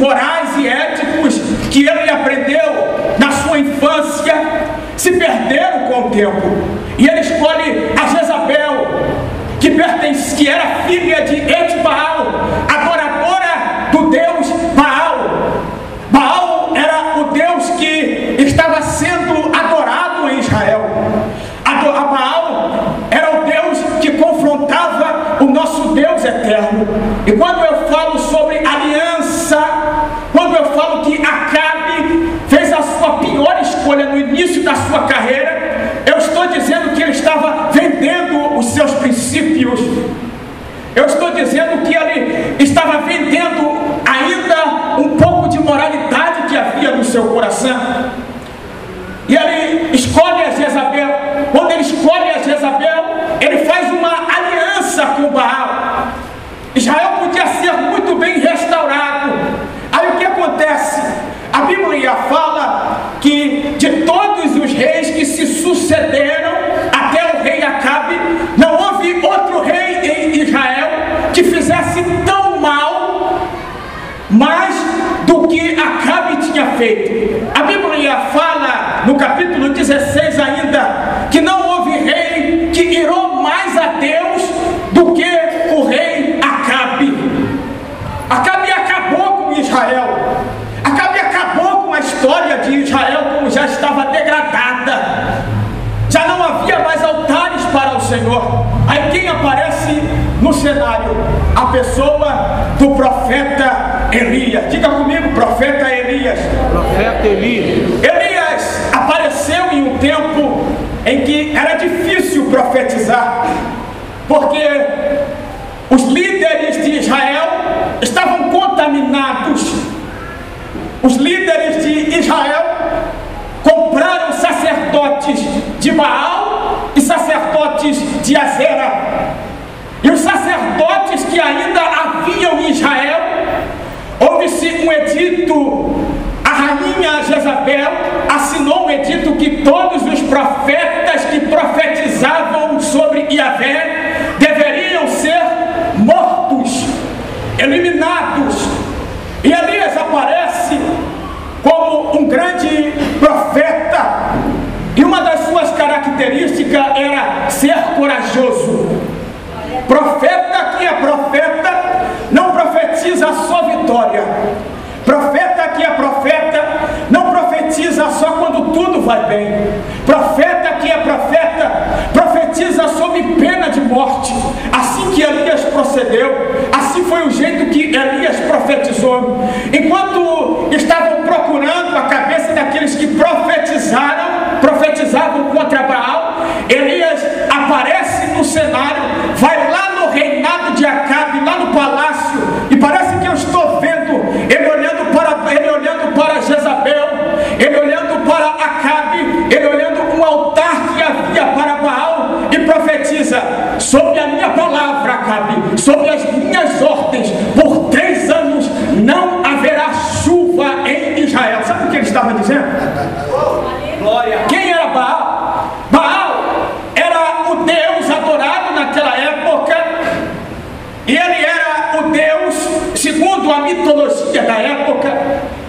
morais e éticos que ele aprendeu na sua infância se perderam com o tempo. E ele escolhe a Jezabel, que era filha de Etbaal, adoradora do deus Baal. Baal era o deus que estava sendo adorado em Israel. Baal era o Deus que confrontava o nosso Deus eterno. E quando eu falo sobre aliança, quando eu falo que Acabe fez a sua pior escolha no início da sua carreira, eu estou dizendo que ele estava vendendo os seus princípios. Eu estou dizendo que ele estava vendendo ainda um pouco de moralidade que havia no seu coração. E ele escolhe a Jezabel. Quando ele escolhe a Jezabel, ele faz uma aliança com Baal. Israel podia ser muito bem restaurado. Aí o que acontece? A Bíblia fala que de todos os reis que se sucederam até o rei Acabe, não houve outro rei em Israel que fizesse tão mal, mais do que Acabe tinha feito. A Bíblia fala no capítulo 16 ainda que não houve rei que irou mais a Deus do que o rei Acabe. Acabe acabou com Israel. Acabe acabou com a história de Israel, como já estava degradada. Já não havia mais altares para o Senhor. Aí quem aparece no cenário? A pessoa do profeta Elias. Diga comigo, profeta Elias. Profeta Elias. Elias apareceu em um tempo em que era difícil profetizar, porque os líderes de Israel estavam contaminados. Os líderes de Israel compraram sacerdotes de Baal e sacerdotes de Azera. E os sacerdotes que ainda haviam em Israel, houve-se um edito. A rainha Jezabel assinou um edito que todos os profetas que profetizavam sobre Yahvé deveriam ser mortos, eliminados. E Elias aparece como um grande profeta, e uma das suas características era ser corajoso. Profeta que é profeta não profetiza só vitória. Profeta que é profeta não profetiza só quando tudo vai bem. Profeta que é profeta profetiza sob pena de morte. Assim que Elias procedeu, assim foi o jeito que Elias profetizou. Enquanto estavam procurando a cabeça daqueles que profetizavam contra Baal, Elias aparece no cenário, vai lá no reinado de Acabe, lá no palácio, e parece que eu estou vendo ele olhando para Jezabel, ele olhando para Acabe, ele olhando um altar que havia para Baal, e profetiza: sob a minha palavra, Acabe, sob as minhas ordens, por 3 anos não haverá chuva em Israel. Sabe o que ele estava dizendo? Glória. Quem era Baal? Baal era o Deus adorado naquela época, e ele era o Deus, segundo a mitologia da época,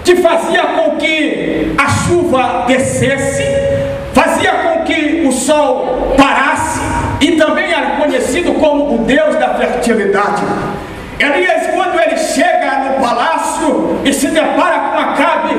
que fazia com que a chuva descesse, fazia com que o sol parasse, e também era conhecido como o Deus da fertilidade. Elias, quando ele chega no palácio e se depara com Acabe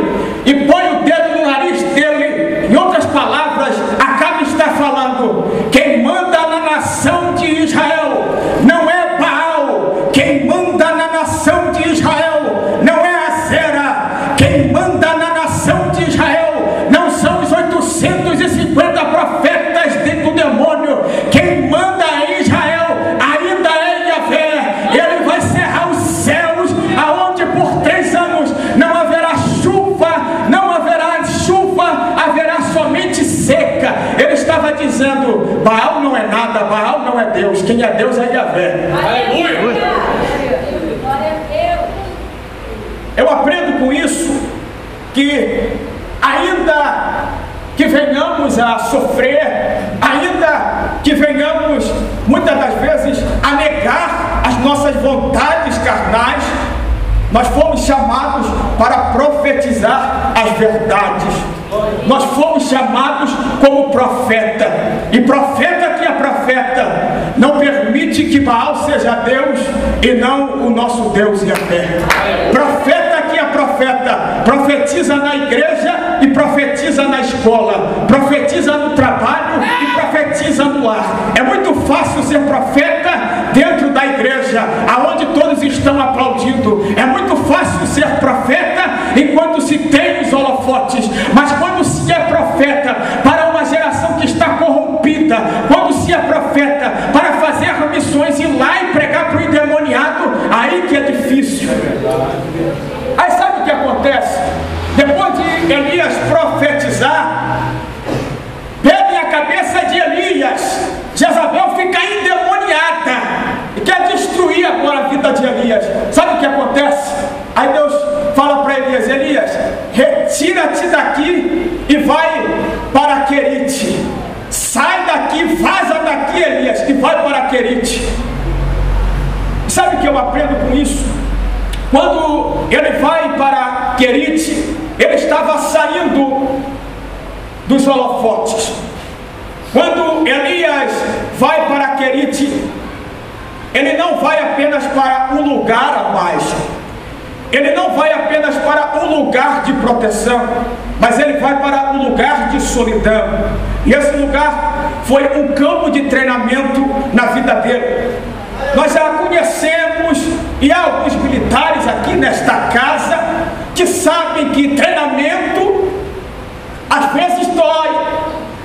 e põe o dedo no nariz dele, em outras palavras, Acabe está falando: quem manda na nação de Israel não é Baal, quem manda na nação de Israel não é Azera, quem manda na nação de Israel não são os 850 profetas do demônio, quem manda em Israel ainda é Yahvé. Ele vai cerrar os céus, aonde por 3 anos não haverá chuva, haverá somente seca. Ele estava dizendo: Baal não é nada, Baal não é Deus, quem é Deus é Yahvé. Aleluia! Eu aprendo com isso que ainda que venhamos a sofrer, ainda que venhamos muitas das vezes a negar as nossas vontades carnais, nós fomos chamados para profetizar as verdades. Nós fomos chamados como profeta. E profeta que é profeta não permite que Baal seja Deus e não o nosso Deus Yahvé. Profeta que é profeta profetiza na igreja e profetiza na escola, profetiza no trabalho e profetiza no lar. É muito fácil ser profeta dentro da igreja, aonde todos estão aplaudindo. É muito fácil ser profeta enquanto se tem os holofotes, mas quando se é profeta para uma geração que está corrompida, quando se é profeta para fazer missões, ir lá e pregar para o endemoniado, aí que é difícil. Aí sabe o que acontece? Depois de Elias profetizar, pega a cabeça de Elias, Jezabel fica endemoniada e quer destruir agora a vida de Elias. Sabe o que acontece? Aí Deus fala para Elias: Elias, retira-te daqui e vai para Querite. Sai daqui, vaza daqui, Elias, e vai para Querite. Sabe o que eu aprendo com isso? Quando ele vai para Querite, ele estava saindo dos holofotes. Quando Elias vai para Querite, ele não vai apenas para um lugar a mais, ele não vai apenas para um lugar de proteção, mas ele vai para um lugar de solidão. E esse lugar foi um campo de treinamento na vida dele. Nós já conhecemos, e há alguns militares aqui nesta casa que sabem que treinamento às vezes dói,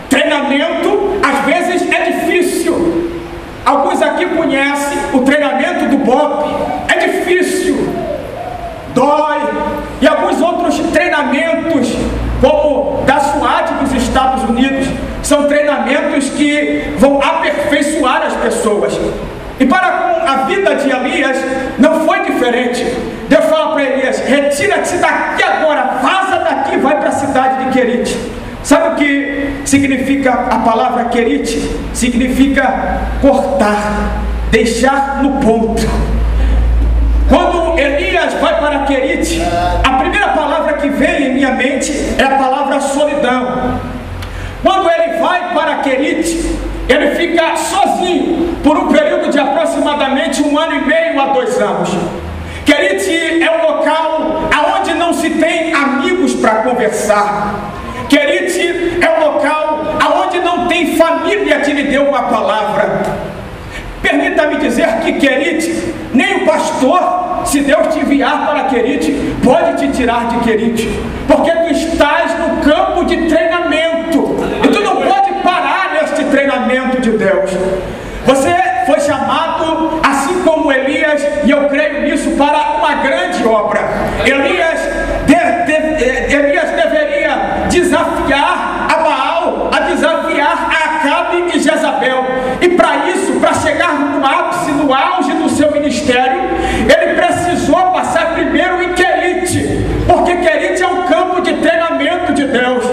treinamento às vezes é difícil. Alguns aqui conhecem o treinamento do BOP, é difícil, dói. E alguns outros treinamentos, como da SWAT dos Estados Unidos, são treinamentos que vão aperfeiçoar as pessoas. E para com a vida de Elias não foi diferente. Deus fala para Elias: retira-te daqui agora, vaza daqui, vai para a cidade de Querite. Sabe o que significa a palavra Querite? Significa cortar, deixar no ponto. Quando Elias vai para Querite, a primeira palavra que vem em minha mente é a palavra solidão. Quando ele vai para Querite, ele fica sozinho por um período de aproximadamente 1 ano e meio a 2 anos. Querite é um local onde não se tem amigos para conversar. Querite é um local onde não tem família que lhe deu uma palavra. Permita-me dizer que Querite, nem o pastor, se Deus te enviar para Querite, pode te tirar de Querite, porque tu estás no campo de treinamento e tu não pode parar neste treinamento de Deus. Você foi chamado, assim como Elias, e eu creio nisso, para uma grande obra. Elias deveria desafiar a Baal, a desafiar a Acabe e Jezabel. E para isso, para chegar no ápice, no auge do seu ministério, ele precisou passar primeiro em Querite, porque Querite é um campo de treinamento de Deus.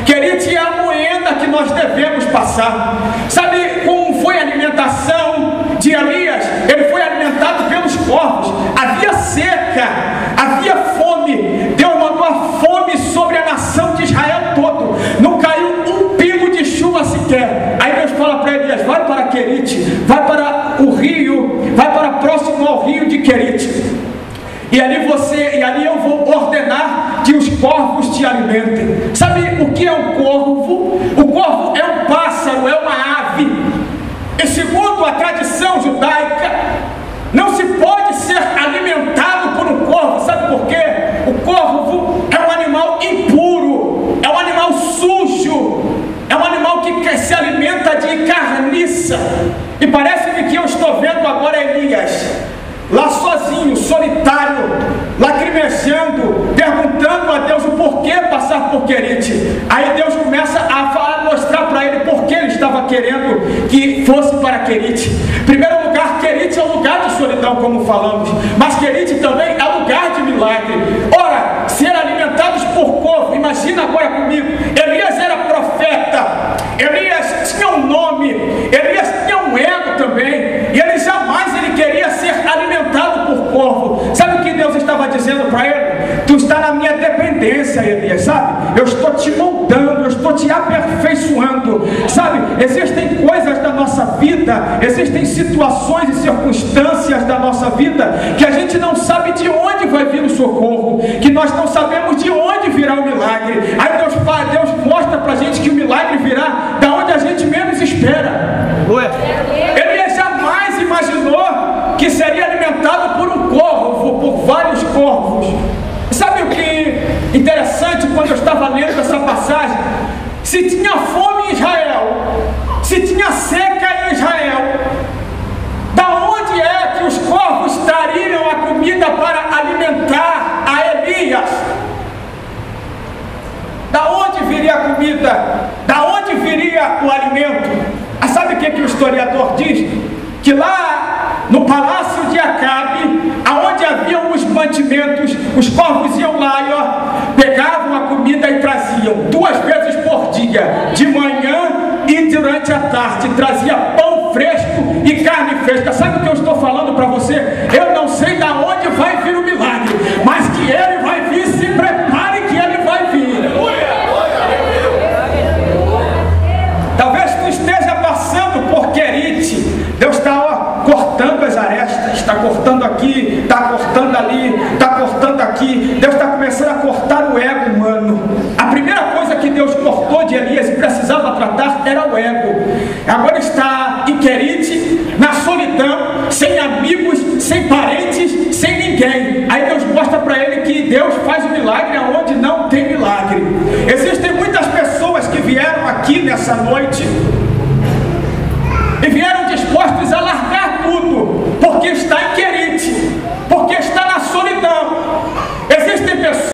Querite é a moeda que nós devemos passar. Sabe como foi a alimentação de Elias? Ele foi alimentado pelos corvos. Havia seca, havia fome. Deus mandou a fome sobre a nação de Israel todo. Não caiu um pingo de chuva sequer. Aí Deus fala para Elias: vai para Querite, vai para o rio, vai para próximo ao rio de Querite. E ali eu vou ordenar que os corvos te alimentem. Sabe o que é um corvo? O corvo é um pássaro, é uma ave. E segundo a tradição judaica, não se pode ser alimentado por um corvo. Sabe por quê? O corvo é um animal impuro, é um animal sujo, é um animal que se alimenta de carniça. E parece-me que eu estou vendo agora Elias lá sozinho, solitário, lacrimejando, perguntando a Deus o porquê passar por Querite. Aí Deus começa a mostrar para ele por que ele estava querendo que fosse para Querite. Em primeiro lugar, Querite é um lugar de solidão, como falamos, mas Querite também é lugar de milagre. Ora, ser alimentados por corvo, imagina agora comigo, Elias era profeta, Elias tinha um nome, Elias tinha um ego também, e ele jamais queria ser alimentado por corvo. Sabe o que Deus estava dizendo para ele: tu está na minha dependência, Elias, sabe? Eu estou te moldando, eu estou te aperfeiçoando, sabe? Existem coisas da nossa vida, existem situações e circunstâncias da nossa vida que a gente não sabe de onde vai vir o socorro, que nós não sabemos de onde virá o milagre. Aí Deus mostra para a gente que o milagre virá da onde a gente menos espera. Elias jamais imaginou que seria alimentado por um corvo, por vários corvos. Sabe o que interessante quando eu estava lendo essa passagem? Se tinha fome em Israel, se tinha seca em Israel, da onde é que os corvos trariam a comida para alimentar a Elias? Da onde viria a comida? Da onde viria o alimento? Sabe o que o historiador diz? Que lá no palácio de Acabe, aonde haviam os mantimentos, os corvos iam lá e pegavam a comida e traziam 2 vezes por dia, de manhã e durante a tarde, trazia pão fresco e carne fresca. Sabe o que eu estou falando para você? Eu não sei de onde vai vir o milagre, mas que ele vai vir, se prepare que ele vai vir. Talvez tu esteja passando por Querite. Deus está cortando as arestas, está cortando aqui, está cortando ali, está cortando aqui. Deus está começando a cortar o ego humano. A primeira coisa que Deus cortou de Elias e precisava tratar era o ego. Agora está em Querite, na solidão, sem amigos, sem parentes, sem ninguém. Aí Deus mostra para ele que Deus